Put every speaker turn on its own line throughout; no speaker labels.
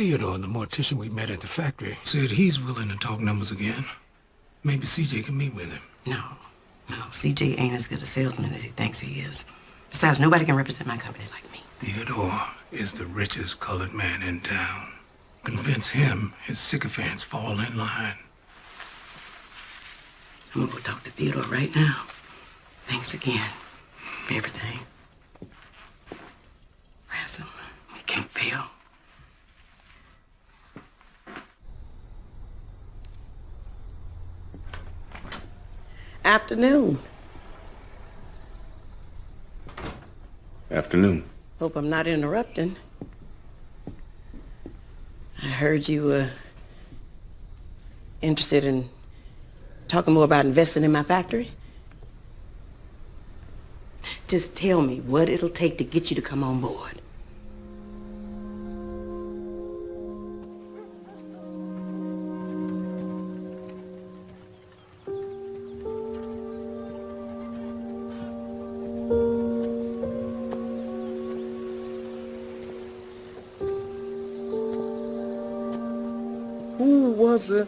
Theodore, the mortician we met at the factory, said he's willing to talk numbers again. Maybe CJ can meet with him.
No. CJ ain't as good a salesman as he thinks he is. Besides, nobody can represent my company like me.
Theodore is the richest colored man in town. Convince him his sycophants fall in line.
I'm gonna go talk to Theodore right now. Thanks again for everything. Ransom, we can't fail. Afternoon.
Afternoon.
Hope I'm not interrupting. I heard you were interested in talking more about investing in my factory. Just tell me what it'll take to get you to come on board.
Who was it,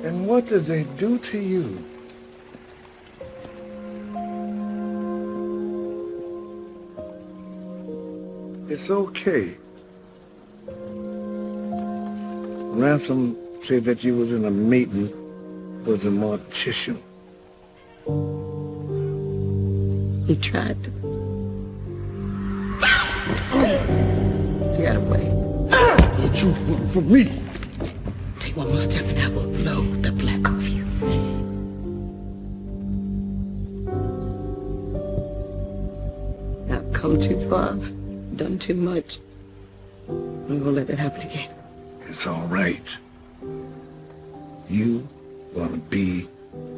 and what did they do to you? It's okay. Ransom said that you was in a meeting with a mortician.
He tried to. You got away.
What you want from me?
Take one more step and I will blow the black off you. I've come too far, done too much. I'm gonna let that happen again.
It's all right. You gonna be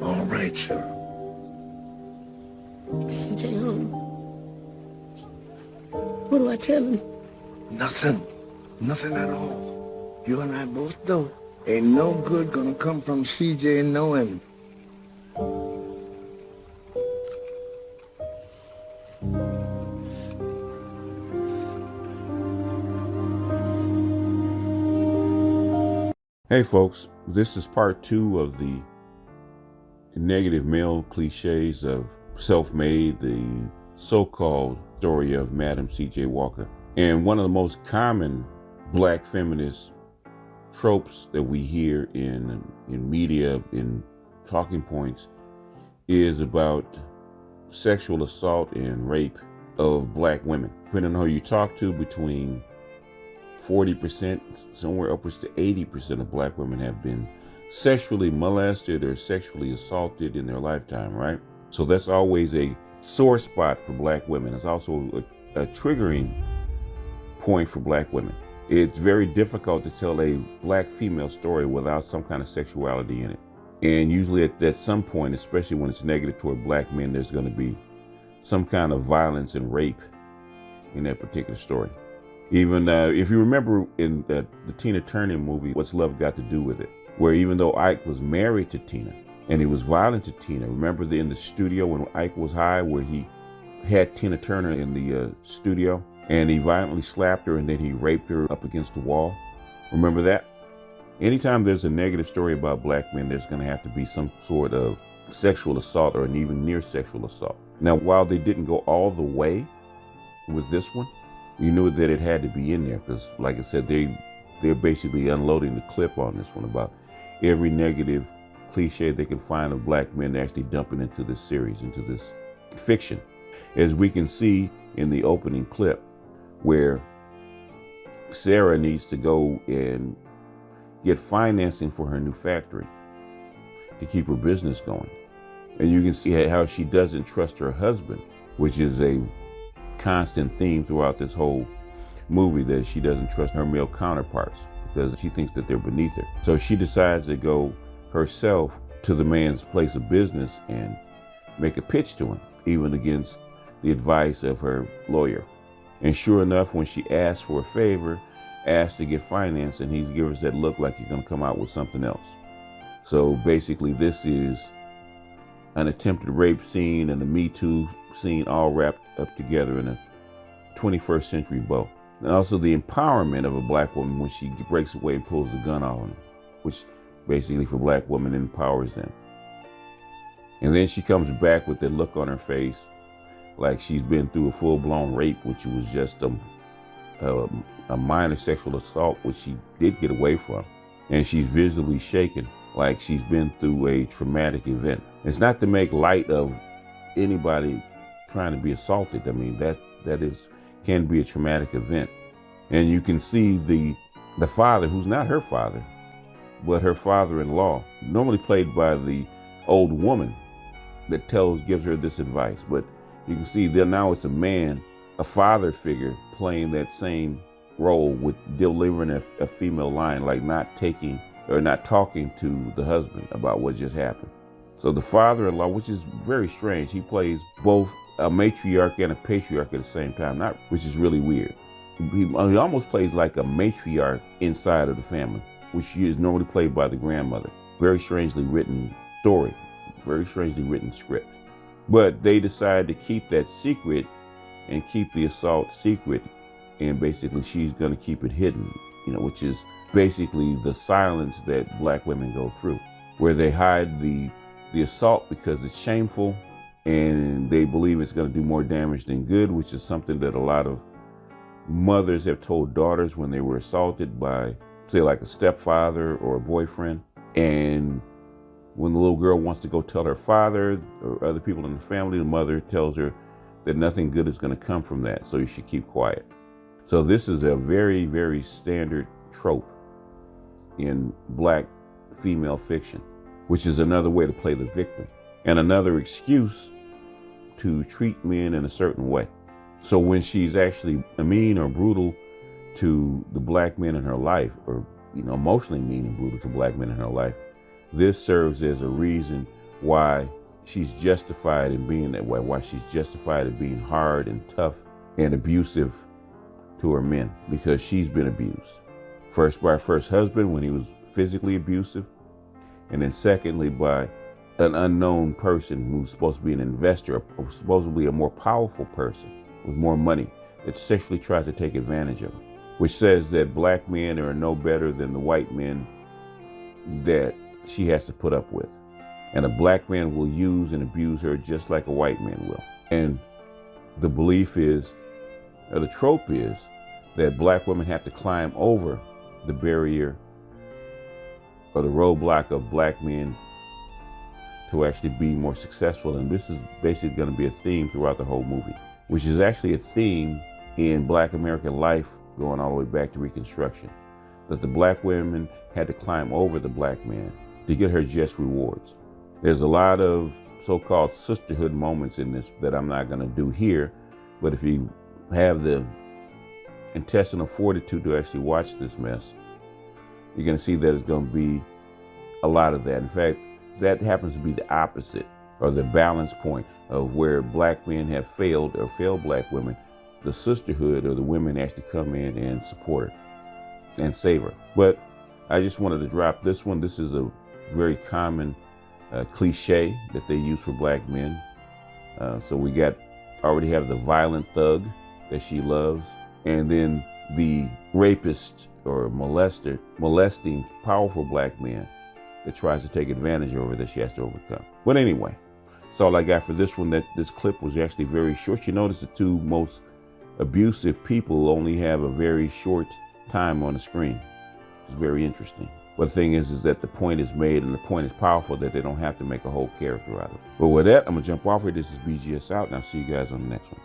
all right, sir.
CJ home. What do I tell him?
Nothing. Nothing at all. You and I both know. Ain't no good gonna come from CJ knowing.
Hey folks, this is part 2 of the negative male cliches of self-made, the so-called story of Madam C.J. Walker. And one of the most common black feminist tropes that we hear in media, in talking points, is about sexual assault and rape of black women. Depending on who you talk to, between 40%, somewhere upwards to 80% of black women have been sexually molested or sexually assaulted in their lifetime, right? So that's always a sore spot for black women. It's also a triggering point for black women. It's very difficult to tell a black female story without some kind of sexuality in it. And usually at some point, especially when it's negative toward black men, there's going to be some kind of violence and rape in that particular story. Even if you remember in the Tina Turner movie, What's Love Got to Do with It? Where even though Ike was married to Tina and he was violent to Tina, remember in the studio when Ike was high, where he had Tina Turner in the studio and he violently slapped her and then he raped her up against the wall? Remember that? Anytime there's a negative story about black men, there's going to have to be some sort of sexual assault or an even near sexual assault. Now, while they didn't go all the way with this one, you knew that it had to be in there because, like I said, they're basically unloading the clip on this one about every negative cliche they can find of black men. They're actually dumping into this series, into this fiction. As we can see in the opening clip, where Sarah needs to go and get financing for her new factory to keep her business going. And you can see how she doesn't trust her husband, which is a constant theme throughout this whole movie, that she doesn't trust her male counterparts because she thinks that they're beneath her. So she decides to go herself to the man's place of business and make a pitch to him, even against the advice of her lawyer. And sure enough, when she asks for a favor, asks to get finance, and he gives that look like you're going to come out with something else. So basically this is an attempted rape scene and a Me Too scene all wrapped up together in a 21st century bow. And also the empowerment of a black woman when she breaks away and pulls the gun off on them, which basically for black women empowers them. And then she comes back with that look on her face like she's been through a full-blown rape, which was just a minor sexual assault, which she did get away from. And she's visibly shaken like she's been through a traumatic event. It's not to make light of anybody trying to be assaulted. I mean, that can be a traumatic event. And you can see the father, who's not her father, but her father-in-law, normally played by the old woman that gives her this advice. But you can see that now it's a man, a father figure, playing that same role with delivering a female line, like not talking to the husband about what just happened. So the father-in-law, which is very strange, he plays both a matriarch and a patriarch at the same time, which is really weird. He almost plays like a matriarch inside of the family, which is normally played by the grandmother. Very strangely written story, very strangely written script. But they decide to keep that secret and keep the assault secret, and basically she's going to keep it hidden, which is basically the silence that black women go through, where they hide the assault because it's shameful and they believe it's going to do more damage than good, which is something that a lot of mothers have told daughters when they were assaulted by, say, like a stepfather or a boyfriend. And when the little girl wants to go tell her father or other people in the family, the mother tells her that nothing good is going to come from that, so you should keep quiet. So this is a very, very standard trope in black female fiction, which is another way to play the victim and another excuse to treat men in a certain way. So when she's actually mean or brutal to the black men in her life, or emotionally mean and brutal to black men in her life, this serves as a reason why she's justified in being that way, why she's justified in being hard and tough and abusive to her men, because she's been abused. First by her first husband when he was physically abusive, and then secondly by an unknown person who's supposed to be an investor or supposedly a more powerful person with more money that sexually tries to take advantage of her, which says that black men are no better than the white men that she has to put up with. And a black man will use and abuse her just like a white man will. And the belief is, or the trope is, that black women have to climb over the barrier or the roadblock of black men to actually be more successful. And this is basically going to be a theme throughout the whole movie, which is actually a theme in black American life going all the way back to Reconstruction, that the black women had to climb over the black man to get her just rewards. There's a lot of so-called sisterhood moments in this that I'm not going to do here, but if you have the intestinal fortitude to actually watch this mess, you're going to see that it's going to be a lot of that. In fact, that happens to be the opposite, or the balance point of where black men have failed or failed black women. The sisterhood or the women actually come in and support her and save her. But I just wanted to drop this one. This is a very common cliche that they use for black men. So we already have the violent thug that she loves, and then the rapist or molesting powerful black man that tries to take advantage of her that she has to overcome. But anyway, that's all I got for this one. That this clip was actually very short. You notice the two most abusive people only have a very short time on the screen. It's very interesting. But the thing is that the point is made and the point is powerful that they don't have to make a whole character out of it. But with that, I'm gonna jump off here. This is BGS out, and I'll see you guys on the next one.